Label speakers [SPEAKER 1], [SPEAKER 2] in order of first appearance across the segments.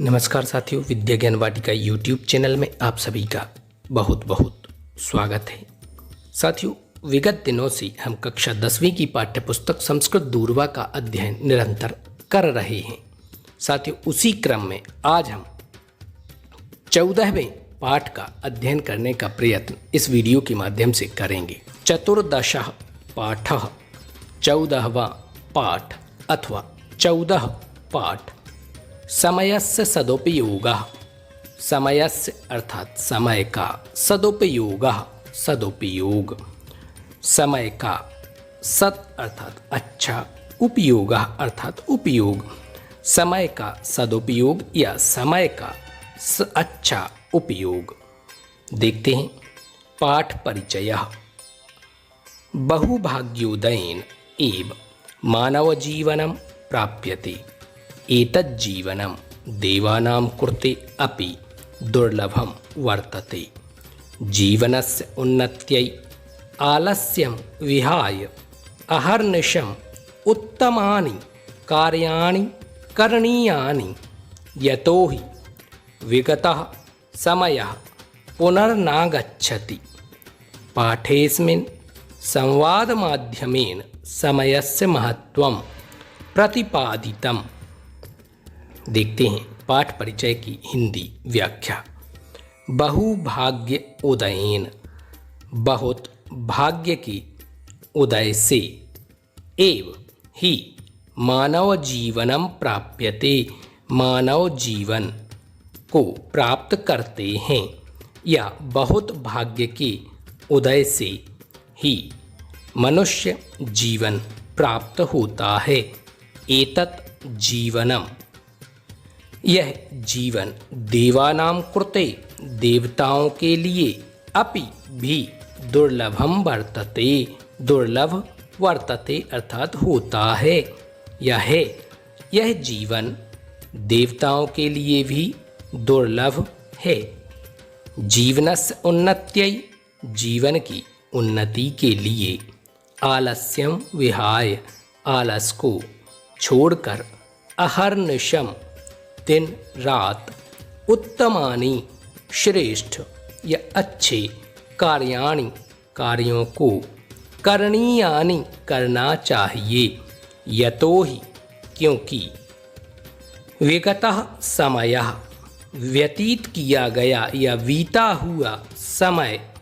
[SPEAKER 1] नमस्कार साथियों, विद्या ज्ञान वाटिका यूट्यूब चैनल में आप सभी का बहुत बहुत स्वागत है। साथियों, विगत दिनों से हम कक्षा 10वीं की पाठ्यपुस्तक संस्कृत दूरवा का अध्ययन निरंतर कर रहे हैं। साथियों, उसी क्रम में आज हम 14वें पाठ का अध्ययन करने का प्रयत्न इस वीडियो के माध्यम से करेंगे। चतुर्दशः पाठः, 14वां पाठ अथवा 14 पाठ। समयस्य सदुपयोगः, समयस्य अर्थात समय का, सदुपयोगः सदुपयोग, समय का, सत् अर्थात अच्छा, उपयोगः अर्थात उपयोग, समय का सदुपयोग या समय का अच्छा उपयोग। देखते हैं पाठ परिचयः। बहुभाग्योदयेन एव मानवजीवनं प्राप्यते। एतज्जीवनं देवानां कृते अपि दुर्लभं वर्तते। जीवनस्य उन्नत्यै आलस्यं विहाय अहर्निशम् उत्तमानि कार्याणि करणीयानि, यतो हि विगतः समयः पुनर्नागच्छति। पाठेऽस्मिन् संवादमाध्यमेन समयस्य महत्त्वं प्रतिपादितम्। देखते हैं पाठ परिचय की हिंदी व्याख्या। बहुभाग्य उदयेन, बहुत भाग्य की उदय से, एव ही मानव जीवनम प्राप्यते, मानव जीवन को प्राप्त करते हैं, या बहुत भाग्य के उदय से ही मनुष्य जीवन प्राप्त होता है। एतत् जीवनम, यह जीवन देवानां कृते देवताओं के लिए, अपि भी दुर्लभम वर्तते, दुर्लभ वर्तते अर्थात होता है, यह जीवन देवताओं के लिए भी दुर्लभ है। जीवनस्य उन्नत्यै, जीवन की उन्नति के लिए, आलस्यम विहाय, आलस को छोड़कर, अहर्निशम दिन रात, उत्तमानि श्रेष्ठ या अच्छे, कार्याणि कार्यों को, करणीयानि करना चाहिए, यतो ही क्योंकि, विगतः समयः व्यतीत किया गया या बीता हुआ समय,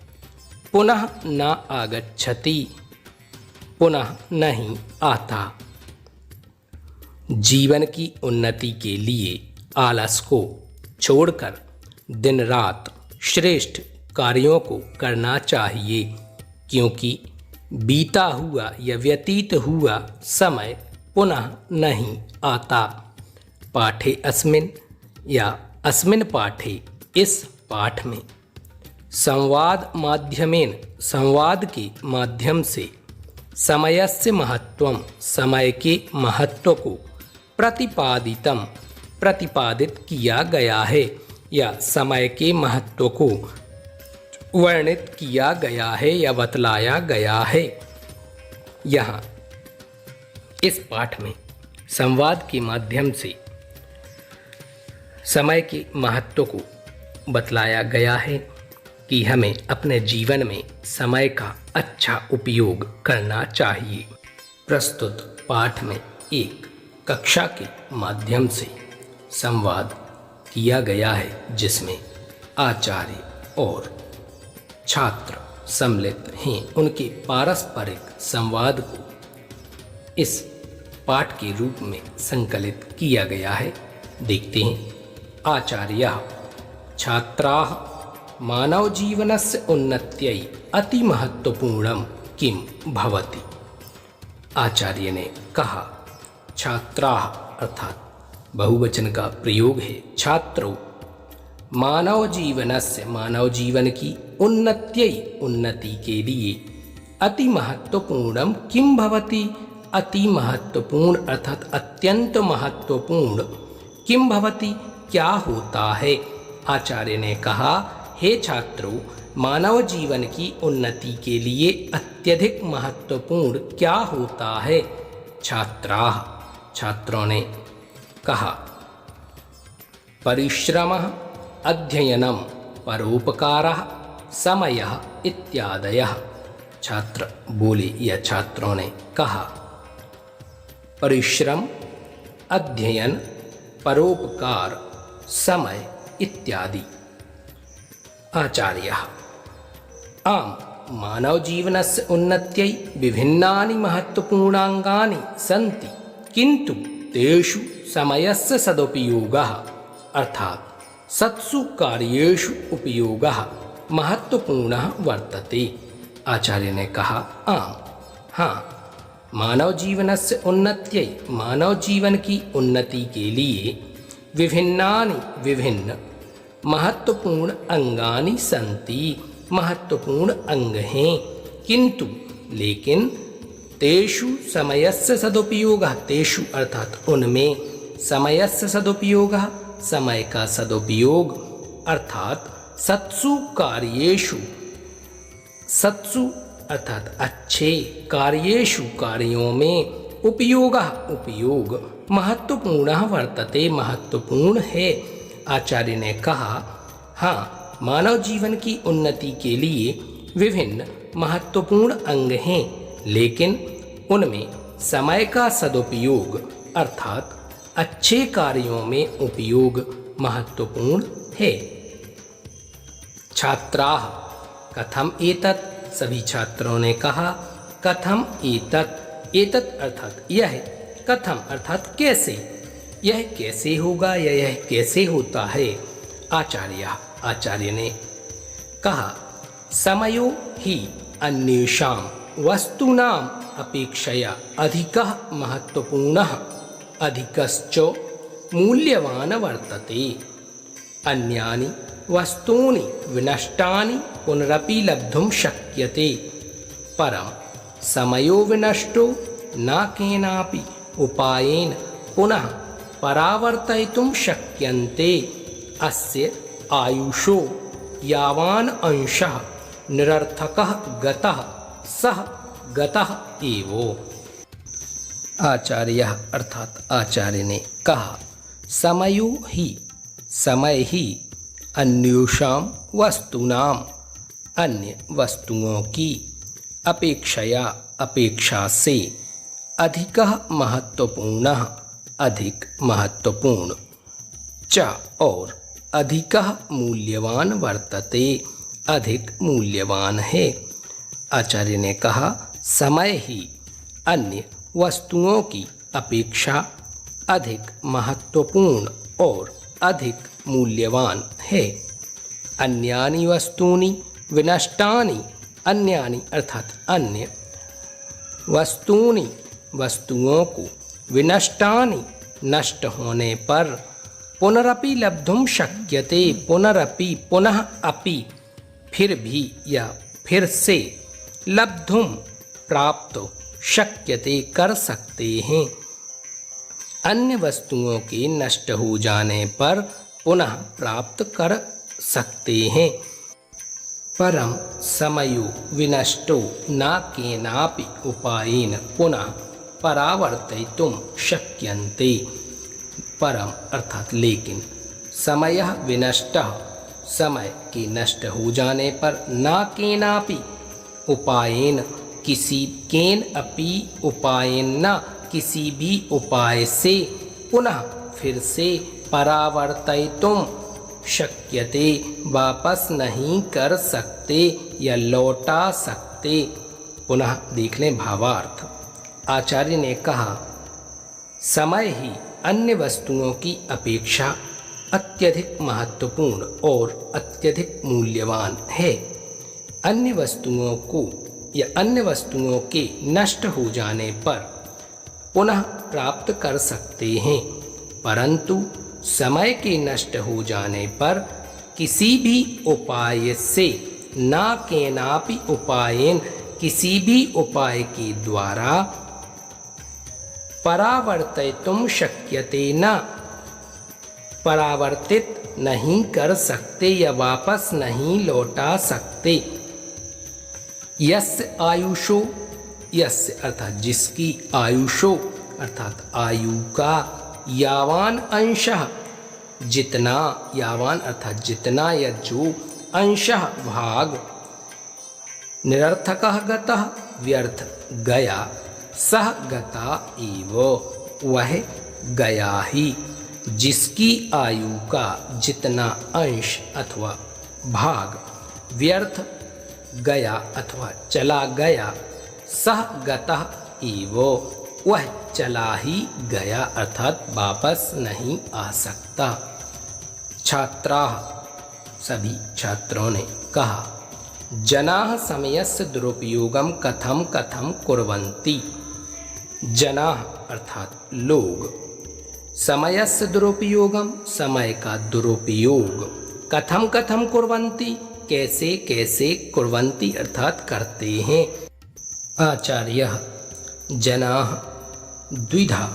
[SPEAKER 1] पुनः न आगच्छति पुनः नहीं आता। जीवन की उन्नति के लिए आलस को छोड़कर दिन रात श्रेष्ठ कार्यों को करना चाहिए, क्योंकि बीता हुआ या व्यतीत हुआ समय पुनः नहीं आता। पाठे अस्मिन् या अस्मिन् पाठे, इस पाठ में, संवाद माध्यमेन, संवाद के माध्यम से, समयस्य महत्वम, समय के महत्व को, प्रतिपादितम प्रतिपादित किया गया है, या समय के महत्व को वर्णित किया गया है या बतलाया गया है। यहाँ इस पाठ में संवाद के माध्यम से समय के महत्व को बतलाया गया है कि हमें अपने जीवन में समय का अच्छा उपयोग करना चाहिए। प्रस्तुत पाठ में एक कक्षा के माध्यम से संवाद किया गया है, जिसमें आचार्य और छात्र सम्मिलित हैं। उनके पारस्परिक संवाद को इस पाठ के रूप में संकलित किया गया है। देखते हैं। आचार्यः छात्राः मानव जीवनस्य उन्नत्यै अति महत्वपूर्णं किं भवति। आचार्य ने कहा, छात्राः अर्थात बहुवचन का प्रयोग है, छात्रों, मानव जीवनस्य, मानव जीवन की, उन्नत्यै उन्नति के लिए, अति महत्वपूर्णम किं भवति, अति महत्वपूर्ण अर्थात अत्यंत महत्वपूर्ण, किं भवति क्या होता है। आचार्य ने कहा, हे छात्रों, मानव जीवन की उन्नति के लिए अत्यधिक महत्वपूर्ण क्या होता है। छात्राः, छात्रों ने कहा। परिश्रमः, अध्ययनं, परोपकारः, समयः इत्यादयः। छात्र बोले या छात्रों ने कहा। परिश्रम, अध्ययन, परोपकार, समय इत्यादि। आचार्यः आम् मानवजीवनस्य उन्नत्यै विभिन्नानि महत्त्वपूर्णाङ्गानि सन्ति, किन्तु तेषु समयस्य सदुपयोगः अर्थात् सत्सु कार्येषु उपयोगः महत्वपूर्णः वर्तते। आचार्य ने कहा आम हाँ, मानव जीवनस्य उन्नत्यै मानव जीवन की उन्नति के लिए विभिन्न महत्वपूर्ण अंगानि सन्ति, महत्वपूर्ण अंग हैं, किंतु लेकिन तेषु समयस्य सदुपयोगः, तेषु अर्थात उनमें समयस्य सदुपयोगः, समय का सदुपयोग अर्थात सत्सु कार्येषु, सत्सु अर्थात अच्छे, कार्येषु कार्यों में उपयोगः उपयोग महत्वपूर्णः वर्तते, महत्वपूर्ण है। आचार्य ने कहा हाँ, मानव जीवन की उन्नति के लिए विभिन्न महत्वपूर्ण अंग हैं, लेकिन उनमें समय का सदुपयोग अर्थात अच्छे कार्यों में उपयोग महत्वपूर्ण है। छात्राः कथम एतत्, सभी छात्रों ने कहा कथम एतत्, एतत् अर्थात यह, कथम अर्थात कैसे, यह कैसे होगा या यह कैसे होता है। आचार्य ने कहा समयो हि अन्येषां वस्तूनाम् अपेक्षया अधिकः महत्वपूर्णः अधिकश्च मूल्यवान् वर्तते। अन्यानि वस्तूनि विनष्टानि पुनरपि लब्धुं शक्यते, परं समयो विनष्टो न केनापि उपायेन पुनः परावर्तयितुं शक्यन्ते। अस्य आयुषो यावान् अंशः निरर्थकः गतः सः गतः एव। आचार्य अर्थात आचार्य ने कहा समयो ही, समय ही अन्योषां वस्तूनां, अन्य वस्तुओं की अपेक्षया अपेक्षा से अधिकः महत्वपूर्णः अधिक महत्वपूर्ण च और अधिकः मूल्यवान वर्तते अधिक मूल्यवान है। आचार्य ने कहा समय ही अन्य वस्तुओं की अपेक्षा अधिक महत्वपूर्ण और अधिक मूल्यवान है। अन्यानि वस्तूनि विनष्टानि, अन्यानि अर्थात अन्य वस्तूनि वस्तुओं को विनष्टानि नष्ट होने पर पुनरपि लब्धुं शक्यते, पुनरपि पुनः अपि फिर भी या फिर से लब्धुं प्राप्त शक्यते कर सकते हैं। अन्य वस्तुओं के नष्ट हो जाने पर पुनः प्राप्त कर सकते हैं। परम समयो विनष्टो न केनापि उपायेन पुनः परावर्तयितुं शक्यन्ते। परम अर्थात लेकिन समयः विनष्टः, समय के नष्ट हो जाने पर न केनापि उपायेन, किसी केन अपि उपायेन न किसी भी उपाय से पुनः फिर से परावर्तयितुं शक्यते, वापस नहीं कर सकते या लौटा सकते। पुनः देख लें भावार्थ। आचार्य ने कहा समय ही अन्य वस्तुओं की अपेक्षा अत्यधिक महत्वपूर्ण और अत्यधिक मूल्यवान है। अन्य वस्तुओं को या अन्य वस्तुओं के नष्ट हो जाने पर पुनः प्राप्त कर सकते हैं, परंतु समय के नष्ट हो जाने पर किसी भी उपाय से, न केनापि उपायेन किसी भी उपाय के द्वारा परावर्तयितुं शक्यते, न परावर्तित नहीं कर सकते या वापस नहीं लौटा सकते। यस्य आयुषो, यस्य अर्थात जिसकी आयुषो अर्थात आयु का, यावान अंशः जितना, यावान अर्थात जितना या जो, अंशः भाग, निरर्थकः गतः व्यर्थ गया, सह गता एव वह गया ही, जिसकी आयु का जितना अंश अथवा भाग व्यर्थ गया अथवा चला गया, सह गतः एव वह चला ही गया अर्थात वापस नहीं आ सकता। छात्राः सभी छात्रों ने कहा, जनाः समयस्य दुरुपयोगं कथं कथं कुर्वन्ति। जनाः अर्थात लोग, समयस्य दुरुपयोगम समय का दुरुपयोग, कथं कथं कुर्वन्ति कैसे कैसे, कुर्वन्ति अर्थात करते हैं। आचार्यः जनाः द्विधा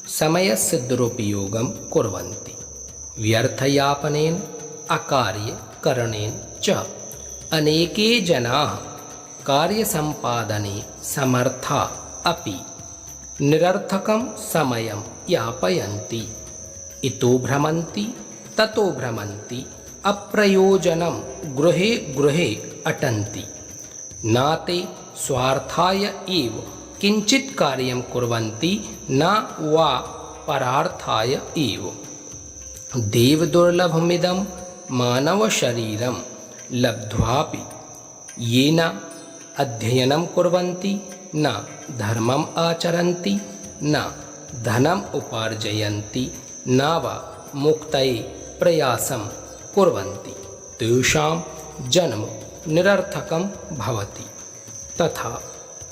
[SPEAKER 1] समयस्य दुरुपयोगं कुर्वन्ति, व्यर्थयापनेन अकार्यकरणेन च। अनेके जनाः कार्यसम्पादने समर्था अपि निरर्थकं समयं यापयन्ति, इतो भ्रमन्ति ततो भ्रमन्ति, अप्रयोजनं गृहे गृहे अटन्ति, न ते स्वार्थाय एव किंचित् कार्यं कुर्वन्ति न वा परार्थाय एव। देवदुर्लभमिदं मानवशरीरं लब्ध्वापि ये न अध्ययनं कुर्वन्ति न धर्मम् आचरन्ति न धनम् उपार्जयन्ति न वा मुक्तये प्रयासं कुर्वन्ति, तेषां जन्म निरर्थकं भवति। तथा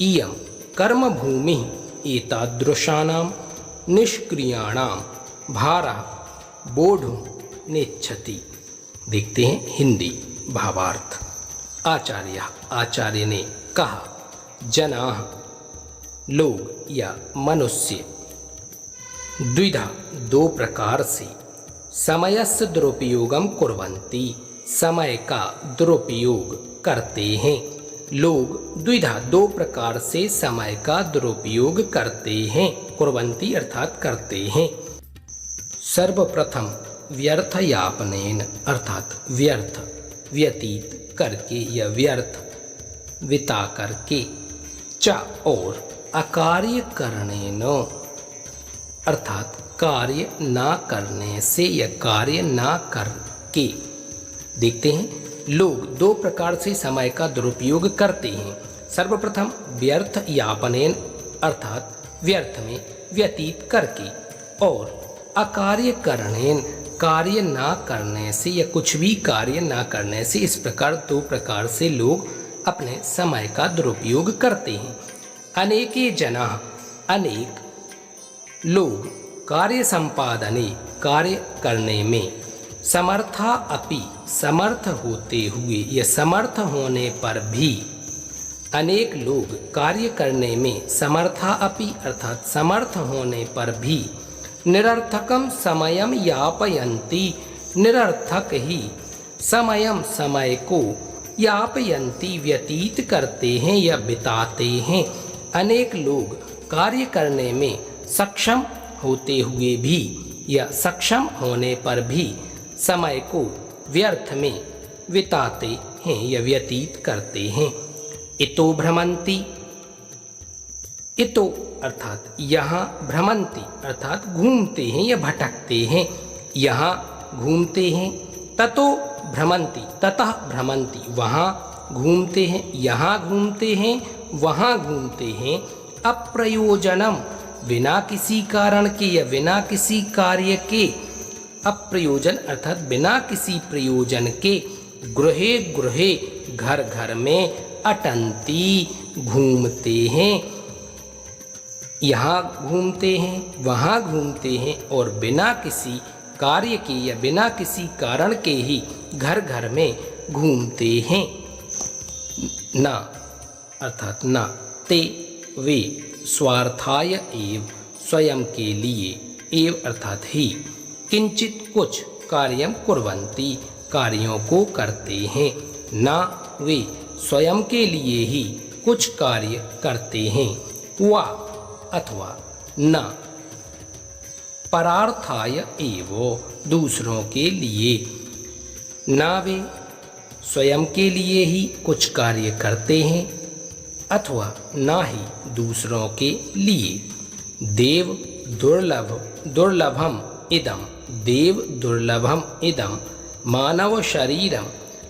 [SPEAKER 1] इयं कर्मभूमिः एतादृशानां निष्क्रियाणां भारः बोढुं नेच्छति। देखते हैं हिंदी भावार्थ। आचार्य ने कहा, जनाः लोग या मनुष्य, द्विधा दो प्रकार से, समयस्य दुरुपयोगम कुर्वन्ति समय का दुरुपयोग करते हैं। लोग द्विधा दो प्रकार से समय का दुरुपयोग करते हैं, कुर्वन्ति अर्थात करते हैं। सर्वप्रथम व्यर्थ यापनेन अर्थात व्यर्थ व्यतीत करके या व्यर्थ विता करके, च और अकार्य करणेन अर्थात कार्य ना करने से या कार्य ना करके। देखते हैं, लोग दो प्रकार से समय का दुरुपयोग करते हैं। सर्वप्रथम व्यर्थ यापनेन अर्थात व्यर्थ में व्यतीत करके, और अकार्य करणेन कार्य ना करने से या कुछ भी कार्य ना करने से। इस प्रकार दो प्रकार से लोग अपने समय का दुरुपयोग करते हैं। अनेके जनाः अनेक लोग कार्य संपादने कार्य करने में, समर्था अपि समर्थ होते हुए या समर्थ होने पर भी, अनेक लोग कार्य करने में समर्था अपि अर्थात समर्थ होने पर भी, निरर्थकम समयम यापयन्ति निरर्थक ही समयम समय को, यापयन्ति व्यतीत करते हैं या बिताते हैं। अनेक लोग कार्य करने में सक्षम होते हुए भी या सक्षम होने पर भी समय को व्यर्थ में बिताते हैं या व्यतीत करते हैं। इतो भ्रमन्ति, इतो अर्थात यहाँ, भ्रमन्ति अर्थात घूमते हैं या भटकते हैं, यहाँ घूमते हैं। ततो भ्रमन्ति ततः भ्रमन्ति वहाँ घूमते हैं, यहाँ घूमते हैं, वहाँ घूमते हैं। अप्रयोजनम बिना किसी कारण के या बिना किसी कार्य के, अप्रयोजन अर्थात बिना किसी प्रयोजन के, गृहे गृहे घर घर में, अटन्ति घूमते हैं, यहाँ घूमते हैं, वहाँ घूमते हैं, और बिना किसी कार्य के या बिना किसी कारण के ही घर घर में घूमते हैं। न अर्थात न ते वे स्वार्थाय एव स्वयं के लिए, एव अर्थात ही, किंचित कुछ कार्यम कुर्वन्ति कार्यों को करते हैं। न वे स्वयं के लिए ही कुछ कार्य करते हैं। वा अथवा न परार्थाय एव, दूसरों के लिए। ना वे स्वयं के लिए ही कुछ कार्य करते हैं अथवा ना ही दूसरों के लिए। देव दुर्लभम इदम, देव दुर्लभम इदम मानव शरीरम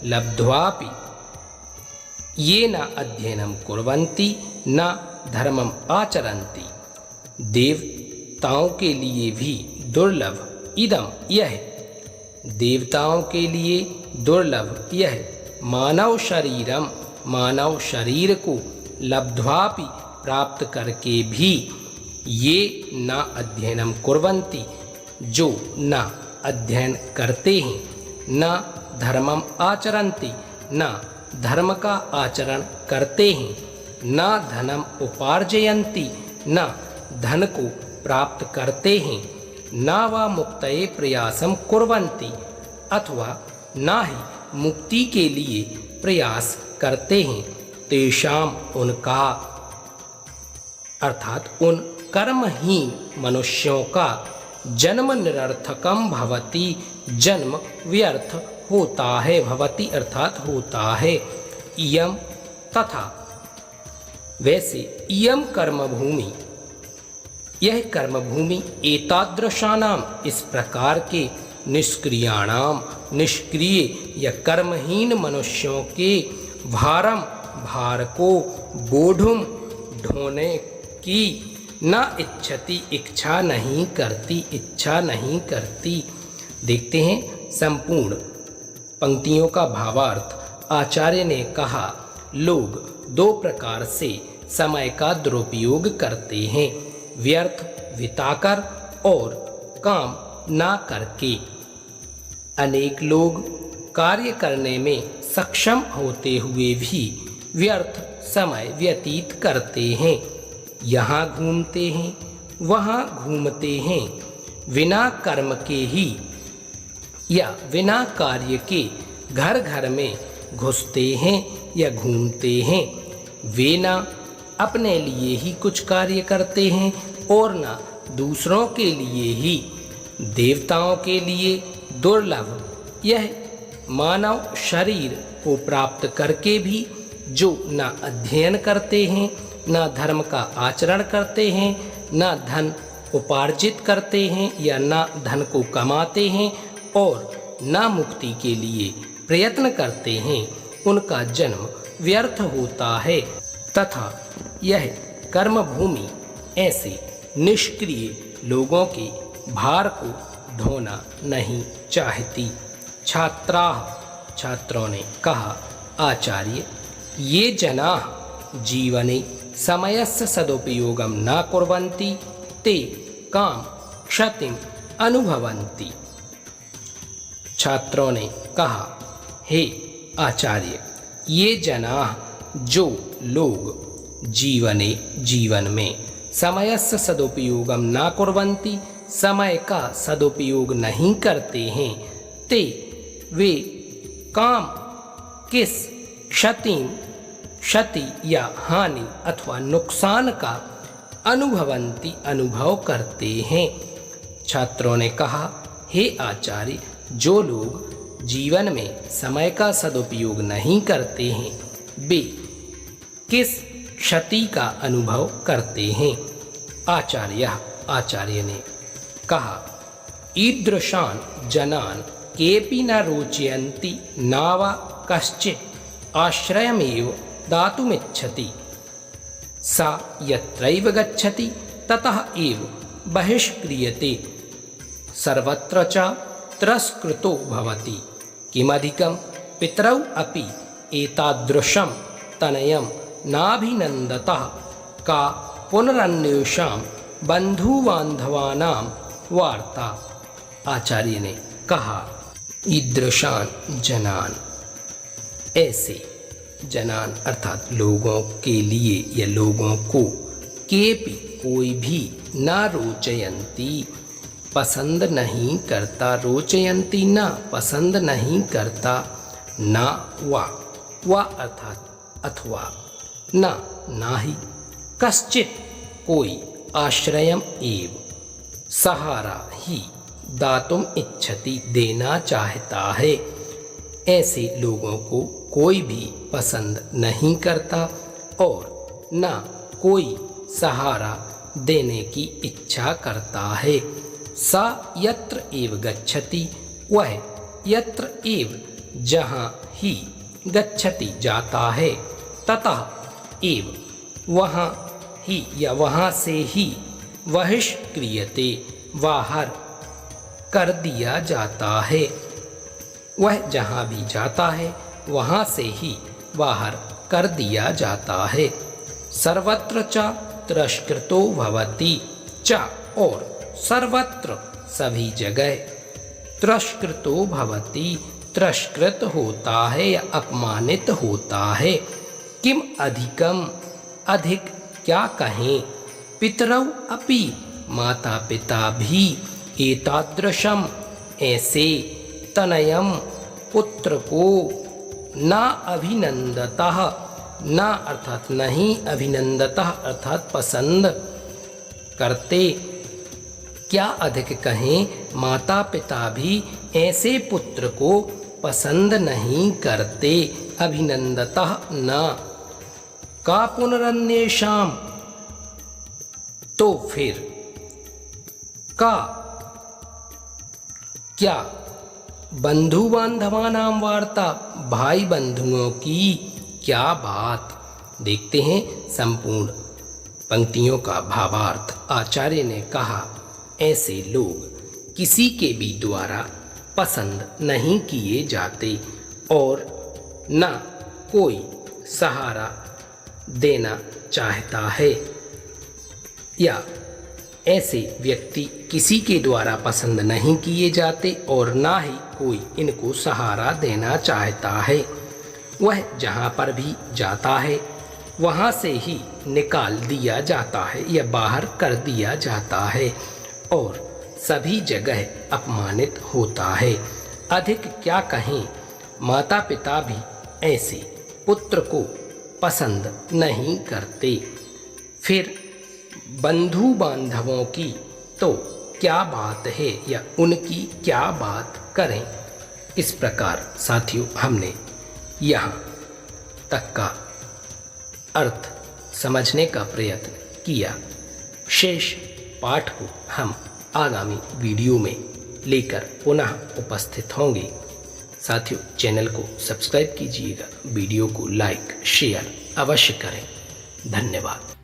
[SPEAKER 1] लब्ध्वापि ये न अध्ययनम कुर्वन्ति न धर्मम आचरन्ति। देवताओं के लिए भी दुर्लभ इदम यह, देवताओं के लिए दुर्लभ यह मानव शरीरम, मानव शरीर को लब्ध्वापि प्राप्त करके भी ये न अध्ययनम कुर्वन्ति, जो न अध्ययन करते हैं, न धर्मम आचरन्ति, न धर्म का आचरण करते हैं, न धनम उपार्जयन्ति, न धन को प्राप्त करते हैं, न वा मुक्तये प्रयासम कुर्वन्ति, अथवा न ही मुक्ति के लिए प्रयास करते हैं। तेषाम उनका, अर्थात उन कर्महीन मनुष्यों का जन्म निरर्थकम भवति, जन्म व्यर्थ होता है। भवति अर्थात होता है। इयम तथा, वैसे इयम कर्मभूमि, यह कर्मभूमि एतादृशानाम, इस प्रकार के निष्क्रियाणाम, निष्क्रिय या कर्महीन मनुष्यों के भार को बोढ़ुम ढोने की न इच्छति, इच्छा नहीं करती, इच्छा नहीं करती। देखते हैं संपूर्ण पंक्तियों का भावार्थ। आचार्य ने कहा, लोग दो प्रकार से समय का दुरुपयोग करते हैं, व्यर्थ बिताकर और काम ना करके। अनेक लोग कार्य करने में सक्षम होते हुए भी व्यर्थ समय व्यतीत करते हैं। यहाँ घूमते हैं, वहाँ घूमते हैं, बिना कर्म के ही या बिना कार्य के घर घर में घुसते हैं या घूमते हैं। वे ना अपने लिए ही कुछ कार्य करते हैं और ना दूसरों के लिए ही। देवताओं के लिए दुर्लभ यह मानव शरीर को प्राप्त करके भी जो न अध्ययन करते हैं, न धर्म का आचरण करते हैं, न धन उपार्जित करते हैं या न धन को कमाते हैं और न मुक्ति के लिए प्रयत्न करते हैं, उनका जन्म व्यर्थ होता है। तथा यह कर्म भूमि ऐसे निष्क्रिय लोगों के भार को ढोना नहीं चाहती। छात्रों ने कहा, आचार्य, ये जनाः जीवने समयस्य सदुपयोगम न कुर्वन्ति ते काम क्षतिम अनुभवन्ति। छात्रों ने कहा, हे आचार्य, ये जनाः, जो लोग जीवन में समयस्य सदुपयोगम न कुर्वन्ति, समय का सदुपयोग नहीं करते हैं, ते वे काम किस क्षति या हानि अथवा नुकसान का अनुभव करते हैं। छात्रों ने कहा, हे आचार्य, जो लोग जीवन में समय का सदुपयोग नहीं करते हैं, वे किस क्षति का अनुभव करते हैं। आचार्य ने कहा, ईदृशान जनान केपि न रोचयन्ति नावा कश्चित् आश्रयमेव दातुमिच्छति, सा यत्रैव गच्छति ततः एव बहिष्क्रियते, सर्वत्र च तिरस्कृतो भवति। किमधिकं पितरौ अपि एतादृशं तनयं नाभिनन्दतः का पुनरन्येषां बन्धुबान्धवानां वार्ता। आचार्य ने कहा, ईदृशान जनान, ऐसे जनान अर्थात लोगों के लिए या लोगों को, केपि कोई भी, ना रोचयंती पसंद नहीं करता, रोचयंती ना पसंद नहीं करता, ना वा अर्थात अथवा, ना ही, कश्चित कोई, आश्रयम एव सहारा ही दातुम इच्छति देना चाहता है। ऐसे लोगों को कोई भी पसंद नहीं करता और न कोई सहारा देने की इच्छा करता है। सा यत्र एव गच्छति, वह यत्र एव जहाँ ही गच्छति जाता है, ततः एव वहाँ ही या वहाँ से ही बहिष्क्रियते बाहर कर दिया जाता है। वह जहाँ भी जाता है वहाँ से ही बाहर कर दिया जाता है। सर्वत्र च तिरस्कृतो भवति च, और सर्वत्र सभी जगह तिरस्कृतो भवति तिरस्कृत होता है या अपमानित होता है। किम अधिकम, अधिक क्या कहें, पितरौ अपि माता पिता भी एतादृशम ऐसे तनयम पुत्र को न अभिनंदतः, न अर्थात नहीं, अभिनंदतः अर्थात पसंद करते। क्या अधिक कहें, माता पिता भी ऐसे पुत्र को पसंद नहीं करते। अभिनंदतः न, का पुनरन्येषाम, तो फिर का क्या, बंधु बांधवानां वार्ता, भाई बंधुओं की क्या बात। देखते हैं संपूर्ण पंक्तियों का भावार्थ। आचार्य ने कहा, ऐसे लोग किसी के भी द्वारा पसंद नहीं किए जाते और न कोई सहारा देना चाहता है, या ऐसे व्यक्ति किसी के द्वारा पसंद नहीं किए जाते और ना ही कोई इनको सहारा देना चाहता है। वह जहाँ पर भी जाता है वहाँ से ही निकाल दिया जाता है या बाहर कर दिया जाता है और सभी जगह अपमानित होता है। अधिक क्या कहें, माता पिता भी ऐसे पुत्र को पसंद नहीं करते। फिर बंधु बांधवों की तो क्या बात है, या उनकी क्या बात करें। इस प्रकार साथियों हमने यहाँ तक का अर्थ समझने का प्रयत्न किया। शेष पाठ को हम आगामी वीडियो में लेकर पुनः उपस्थित होंगे। साथियों चैनल को सब्सक्राइब कीजिएगा, वीडियो को लाइक शेयर अवश्य करें। धन्यवाद।